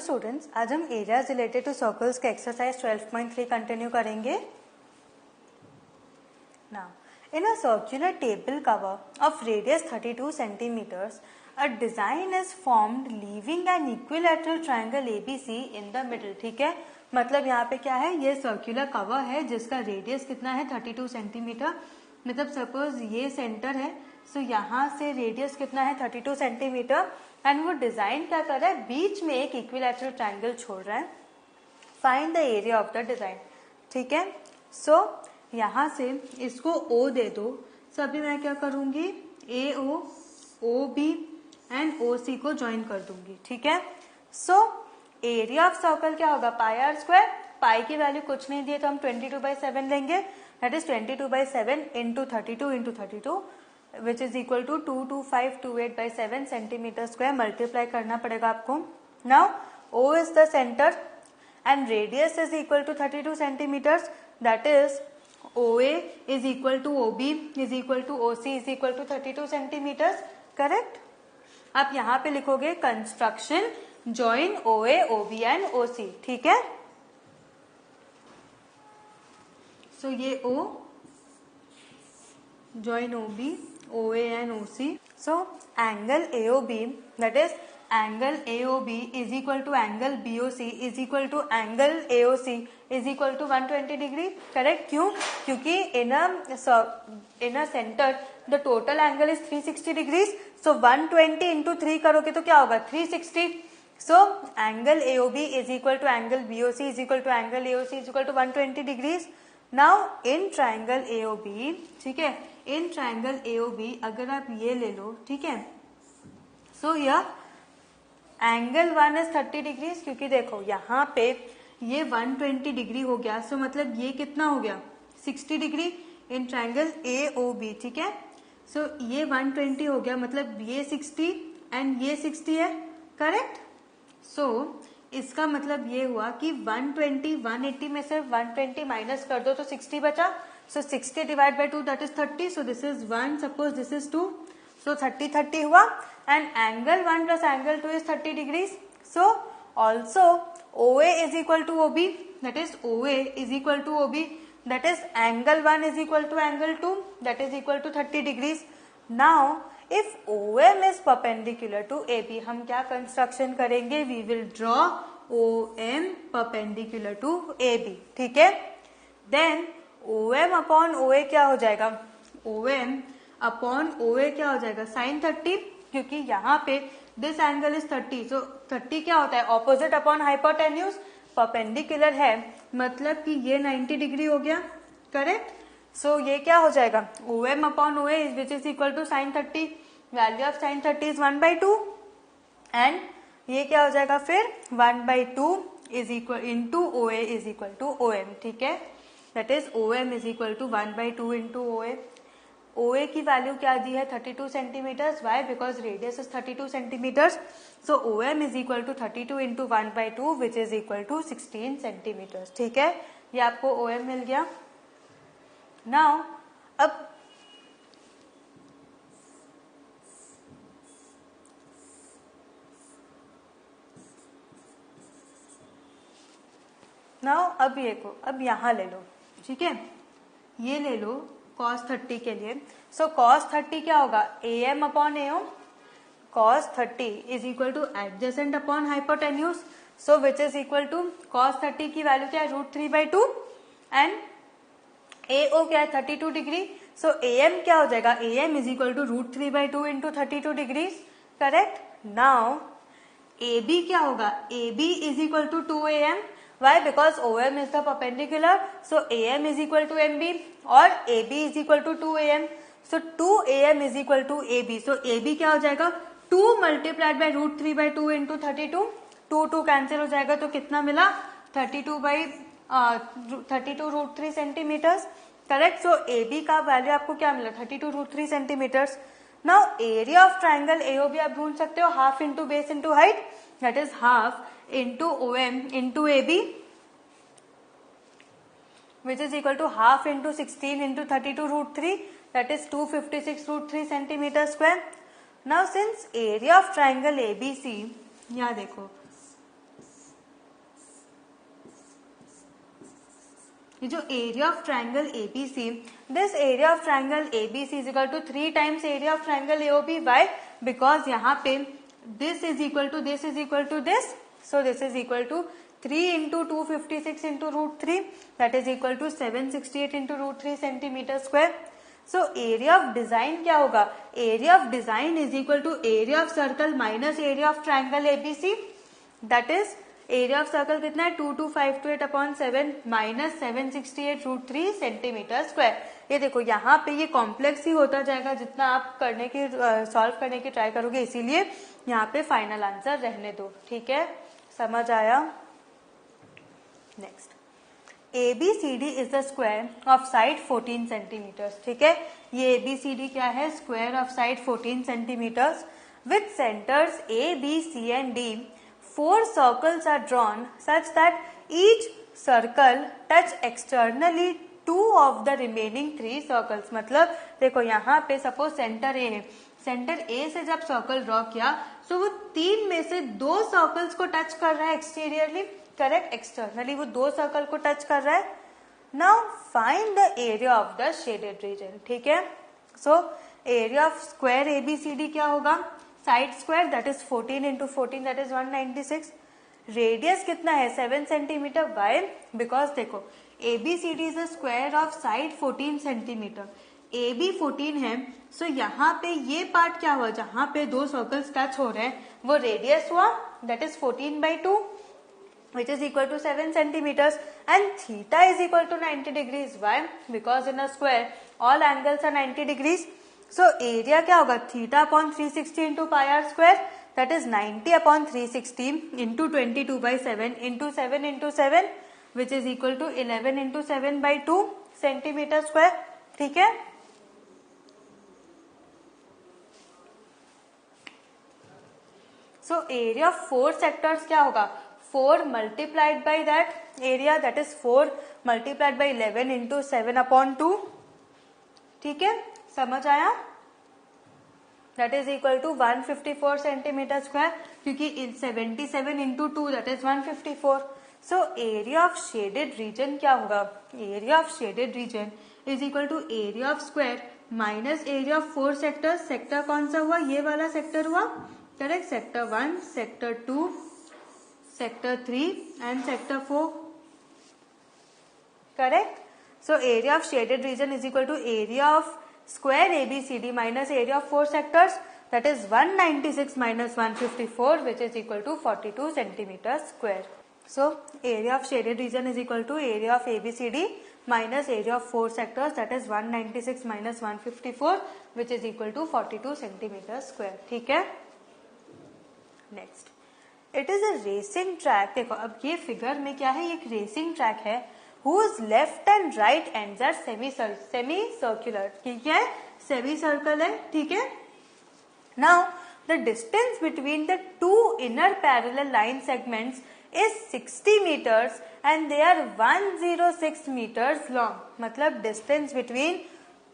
Students, आज हम areas related to circles के एक्सरसाइज 12.3 कंटिन्यू करेंगे. Now, in a circular table cover of radius 32 centimeters, a design is formed leaving an equilateral triangle ABC in the middle. ठीक है, मतलब यहाँ पे क्या है, ये सर्कुलर कवर है जिसका रेडियस कितना है 32 सेंटीमीटर. मतलब सपोज ये सेंटर है, सो यहाँ से रेडियस कितना है 32 सेंटीमीटर एंड वो डिजाइन क्या कर रहा है, बीच में एक इक्विलैटरल ट्रायंगल छोड़ रहा है. Find the area of the design. ठीक है, सो यहाँ से इसको O दे दो. सो अभी मैं क्या करूंगी, AO, OB एंड OC को ज्वाइन कर दूंगी. ठीक है, सो एरिया ऑफ सर्कल क्या होगा, पाई आर स्क्वायर. पाई की वैल्यू कुछ नहीं दिए तो हम 22/7 लेंगे. That is 22/7 into 32 into 32 which is equal to 22528/7 centimetre square. Multiply करना पड़ेगा आपको. Now O is the centre and radius is equal to 32 centimeters. That is OA is equal to OB is equal to OC is equal to 32 centimeters. Correct? आप यहाँ पे लिखोगे construction join OA, OB and OC. ठीक है, so ये O join OB, OA and OC. So angle AOB, that is angle AOB is equal to angle BOC is equal to angle AOC is equal to 120 degree. Correct? क्यों? क्योंकि in a center the total angle is 360 degrees. So 120 into 3 करोगे तो क्या होगा, 360. So angle AOB is equal to angle BOC is equal to angle AOC is equal to 120 degrees. Now in triangle AOB, ठीक है, in triangle AOB अगर आप ये ले लो, ठीक है, so यह एंगल 1 इज 30 डिग्री. क्योंकि देखो यहाँ पे ये 120 डिग्री हो गया, सो मतलब ये कितना हो गया 60 डिग्री इन ट्रायंगल AOB. ठीक है, सो ये 120 हो गया, मतलब ये 60 एंड ये 60 है. करेक्ट? सो इसका मतलब ये हुआ कि 120 180 में से 120 माइनस कर दो तो 60 बचा. सो 60 divide by 2 that is 30. So this is 1, suppose this is 2. So 30 हुआ and angle 1 plus angle 2 is 30 degrees. So also OA is equal to OB, that is OA is equal to OB, that is angle 1 is equal to angle 2, that is equal to 30 degrees. Now if OM is perpendicular to AB, हम क्या construction करेंगे, we will draw OM perpendicular to AB. ठीक है, then OM upon OA क्या हो जाएगा, OM upon OA क्या हो जाएगा, साइन 30. क्योंकि यहाँ पे दिस एंगल इज 30, सो 30 क्या होता है, ऑपोजिट अपॉन हाइपोटेन्यूज. परपेंडिकुलर है मतलब कि ये 90 डिग्री हो गया. करेक्ट? सो ये क्या हो जाएगा, OM upon OA which is equal to sine 30. Value of sine 30 is 1/2 and ये क्या हो जाएगा फिर 1/2 is equal into OA is equal to OM. ठीक है, that is OM is equal to 1/2 into OA. OA की वैल्यू क्या दी है 32 centimetres. Why? Because radius is 32 centimetres. So OM is equal to 32 into 1/2 which is equal to 16 centimetres. ठीक है, ये आपको OM मिल गया. नाउ अब ये को अब यहां ले लो. ठीक है, ये ले लो cos 30 के लिए. सो cos 30 क्या होगा, AM upon AO. cos 30 is equal to adjacent upon hypotenuse. So which is equal to cos 30 की वैल्यू क्या है, √3/2 एंड AO क्या है 32 डिग्री. सो AM क्या हो जाएगा, AM is equal to √3/2 into 32 degree. Correct? Now AB क्या होगा, AB is equal to 2AM. Why? Because OM is the perpendicular. So AM is equal to MB और AB is equal to 2AM. So 2AM is equal to AB. So AB क्या हो जाएगा, 2 multiplied by √3/2 into 32. 2 cancel हो जाएगा तो कितना मिला, 32 √3 centimetres. Correct? So AB का वैल्यू आपको क्या मिला, 32 √3 centimetres. Now area of triangle AOB आप ढूंढ सकते हो, half into base into height, that is half into OM into AB which is equal to half into 16 into 32 √3, that is 256 √3 centimeter square. Now since area of triangle ABC, यहाँ देखो ये जो area of triangle ABC, this area of triangle ABC is equal to 3 times area of triangle AOB. Why? Because यहाँ पे this is equal to this is equal to this, so this is equal to 3 into 256 into √3, that is equal to 768 into √3 centimetre square. So area of design क्या होगा? Area of design is equal to area of circle minus area of triangle ABC, that is area of circle कितना है 22528 upon 7 minus 768 √3 centimetre square. ये देखो यहाँ पे ये complex ही होता जाएगा जितना आप करने की सॉल्व करने की ट्राई करोगे, इसीलिए यहाँ पे फाइनल आंसर रहने दो. ठीक है, समझ आया? Next, ABCD is the square of side 14 centimetres. ठीक है, ये ABCD क्या है? Square of side 14 centimetres with centres A, B, C and D. 4 circles are drawn such that each circle touch externally 2 of the remaining 3 circles. मतलब देखो यहाँ पे suppose centre A है, सेंटर A से जब सर्कल ड्रॉ किया तो वो 3 में से 2 सर्कल्स को टच कर रहा है एक्सटीरियरली, करेक्ट? एक्सटर्नली वो 2 सर्कल को टच कर रहा है. Now find the area of the shaded region. ठीक है, so area of square ABCD क्या होगा? Side square that is 14 into 14 that is 196. Radius कितना है? 7 सेंटीमीटर. वाई? बिकॉज देखो ABCD is a square of side 14 centimetre, A B 14 है, सो यहाँ पे ये पार्ट क्या हुआ? जहां पे 2 सर्कल्स टच हो रहे हैं वो रेडियस हुआ, that is 14/2 which is equal to 7 centimeters, and theta is equal to 90 degrees. Why? Because in a square all angles are 90 degrees. So area क्या होगा? theta upon 360 into pi r square, that is 90 upon 360 into 22/7 into 7 into 7, which is equal to 11 into 7/2 centimeter square. ठीक है, so area of 4 sectors क्या होगा? 4 multiplied by that area, that is 4 multiplied by 11 into 7/2. ठीक है, समझ आया? That is equal to 154 centimeter square, क्योंकि 77 into 2 that is 154. So area of shaded region क्या होगा? Area of shaded region is equal to area of square minus area of 4 sectors. Sector कौन सा हुआ? ये वाला सेक्टर हुआ, correct? Sector 1, sector 2, sector 3 and sector 4, correct? So area of shaded region is equal to area of square ABCD minus area of 4 sectors, that is 196 minus 154, which is equal to 42 centimeters square. So area of shaded region is equal to area of ABCD minus area of 4 sectors, that is 196 minus 154, which is equal to 42 centimeters square. ठीक है, next, it is a racing track. देखो अब ये figure में क्या है? एक racing track है whose left and right ends are semi circular. ठीक है, सेमी सर्कल है. ठीक है, now the distance between the 2 inner parallel line segments is 60 meters and they are 106 meters long. मतलब distance between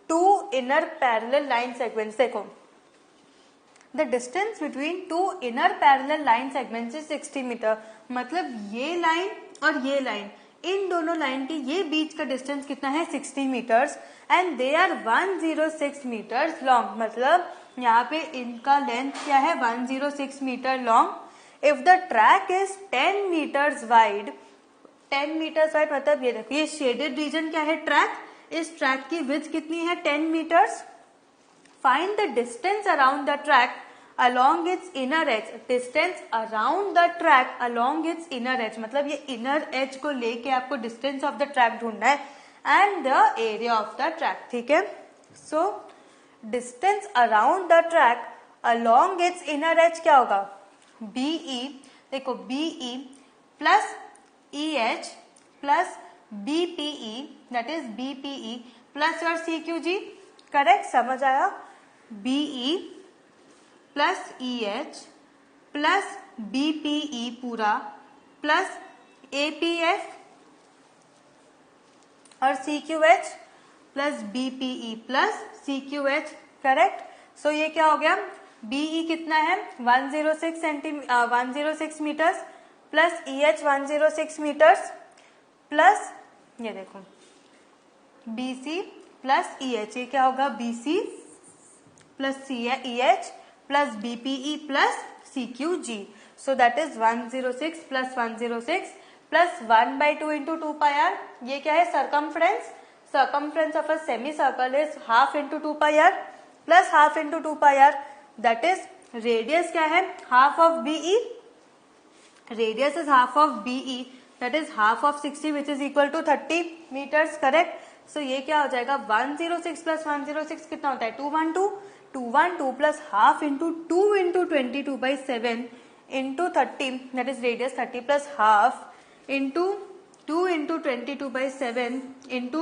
2 inner parallel line segments, देखो the distance between 2 inner parallel line segments is 60 meter. मतलब ये line और ये line, इन दोनों line के ये बीच का डिस्टेंस कितना है? 60 meters and they are 106 meters long. मतलब यहाँ पे इनका लेंथ क्या है? 106 metre long. If the track is 10 meters wide, 10 meters wide मतलब ये देखो ये शेडेड रीजन क्या है? ट्रैक. इस ट्रैक की विड्थ कितनी है? 10 meters. Find the distance around the track along its inner edge. Distance around the track along its inner edge, मतलब ये inner edge को लेके आपको distance of the track ढूंढना है and the area of the track. ठीक है, so distance around the track along its inner edge क्या होगा? BE. देखो BE plus EH plus BPE, that is BPE plus your CQG. Correct, समझ आया? BE plus EH plus BPE पूरा plus APF और CQH plus BPE plus CQH. Correct, so ये क्या हो गया? BE कितना है? 106 metres plus EH 106 metres plus ये देखो BC प्लस EH, ये क्या होगा BC plus EH plus BPE plus CQG. So that is 106 plus 106 plus 1/2 into 2 pi r. ये क्या है circumference. Circumference of a semicircle is half into 2 pi r plus half into 2 pi r. That is radius क्या है half of BE. Radius is half of BE. That is half of 60 which is equal to 30 meters. Correct. So ये क्या हो जाएगा 106 plus 106 कितना होता है 212. 212 plus half into 2 into 22 by 7 into 30, that is radius 30 plus half into 2 into 22 by 7 into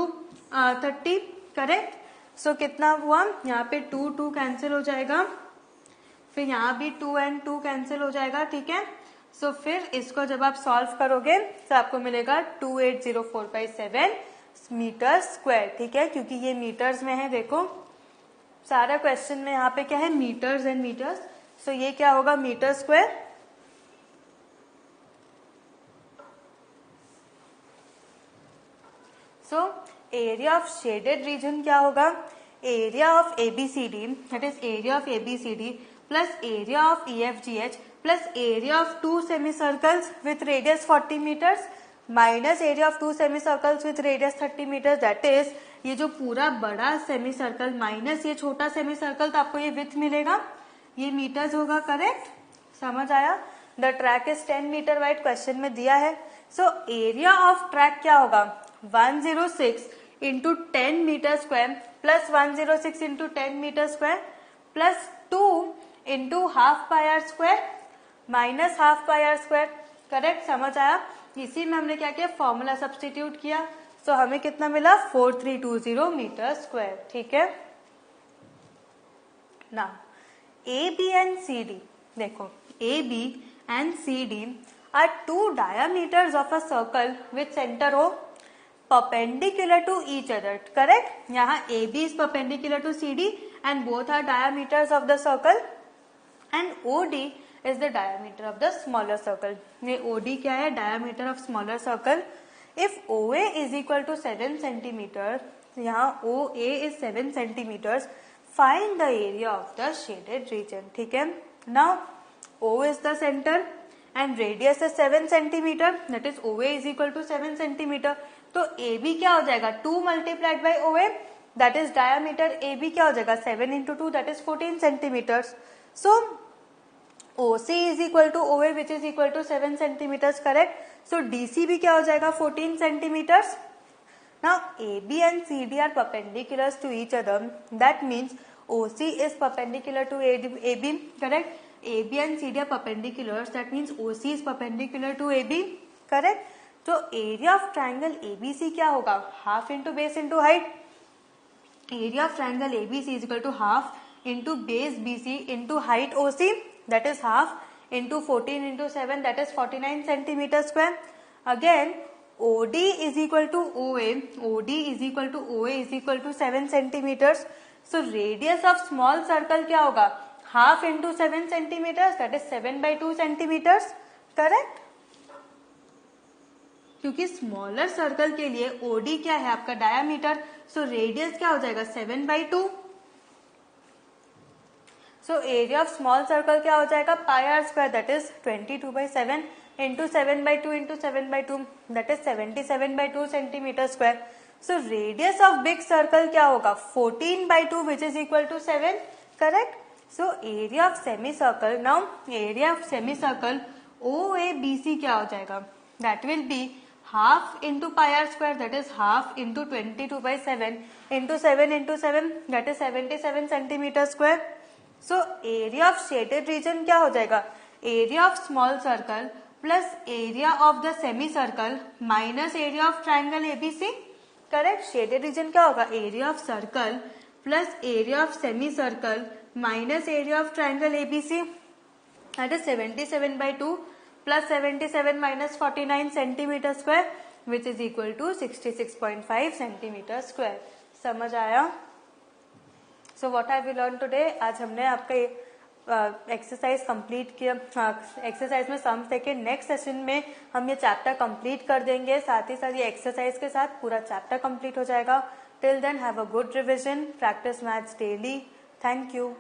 30. Correct. सो कितना हुआ यहाँ पे 2 कैंसिल हो जाएगा, फिर यहाँ भी 2 and 2 कैंसिल हो जाएगा. ठीक है. सो फिर इसको जब आप सॉल्व करोगे तो आपको मिलेगा 28047 मीटर स्क्वायर. ठीक है, क्योंकि ये मीटर्स में है. देखो सारा क्वेश्चन में यहाँ पे क्या है मीटर्स एंड मीटर्स. सो ये क्या होगा metre square. So area of shaded region क्या होगा area of ABCD, that is area of ABCD plus area of EFGH plus area of 2 semicircles with radius 40 metres minus area of 2 semicircles with radius 30 metres. That is ये जो पूरा बड़ा semi circle minus ये छोटा semi circle, तो आपको ये with मिलेगा, ये मीटर्स होगा. करेक्ट. समझ आया. The track is 10 metre wide question में दिया है. सो एरिया ऑफ ट्रैक क्या होगा 106 into 10 metre square plus 106 into 10 metre square plus 2 into half pi r square minus half pi r square. Correct. समझ आया. इसी में हमने क्या किया फॉर्मूला सब्स्टिट्यूट किया. तो हमें कितना मिला 4320 मीटर स्क्वायर. ठीक है ना. AB एंड CD, देखो AB and CD are 2 diameters of a circle with centre O perpendicular to each other. Correct. यहाँ AB is perpendicular to CD and both are diameters of the circle and OD is the diameter of the smaller circle. ये OD क्या है diameter of smaller circle. If OA is equal to 7 centimeter, यहाँ OA is 7 centimeters, find the area of the shaded region. ठीक है. Now O is the center and radius is 7 centimeter, that is OA is equal to 7 centimeter. तो AB क्या हो जाएगा 2 multiplied by OA, that is diameter AB क्या हो जाएगा 7 into 2, that is 14 centimeters. So OC is equal to OA which is equal to 7 centimeters. Correct. So DC भी क्या हो जाएगा 14 centimeters. Now AB and CD are perpendicular to each other. That means OC is perpendicular to AB. Correct. AB and CD are perpendicular. That means OC is perpendicular to AB. Correct. तो area of triangle ABC क्या होगा half into base into height. Area of triangle ABC is equal to half into base BC into height OC, that is half into 14 into 7, that is 49 centimeter square. Again OD is equal to OA, OD is equal to OA is equal to 7 centimeters. So radius of small circle क्या होगा half into 7 centimeters, that is 7/2 centimeters. Correct. क्योंकि smaller circle के लिए OD क्या है आपका diameter, so radius क्या हो जाएगा 7/2. So area of small circle क्या हो जाएगा pi r square, that is 22/7 into 7/2 into 7/2, that is 77/2 centimetre square. So radius of big circle क्या होगा 14/2 which is equal to 7. Correct. So area of semi circle, now area of semi circle OABC क्या हो जाएगा, that will be half into pi r square, that is half into 22/7 into 7 into 7, that is 77 centimeter square. So area of shaded region क्या हो जाएगा area of small circle plus area of the semi circle minus area of triangle ABC. Correct. shaded region क्या होगा area of circle plus area of semi circle minus area of triangle ABC, that is 77/2 plus 77 minus 49 centimeter square which is equal to 66.5 centimeter square. समझ आया. So what have we learned today? आज हमने आपका exercise complete किया. Exercise में sums देखे. Next session में हम ये चैप्टर कंप्लीट कर देंगे. साथ ही साथ ये एक्सरसाइज के साथ पूरा चैप्टर कंप्लीट हो जाएगा. Till then, have a good revision. Practice maths daily. Thank you.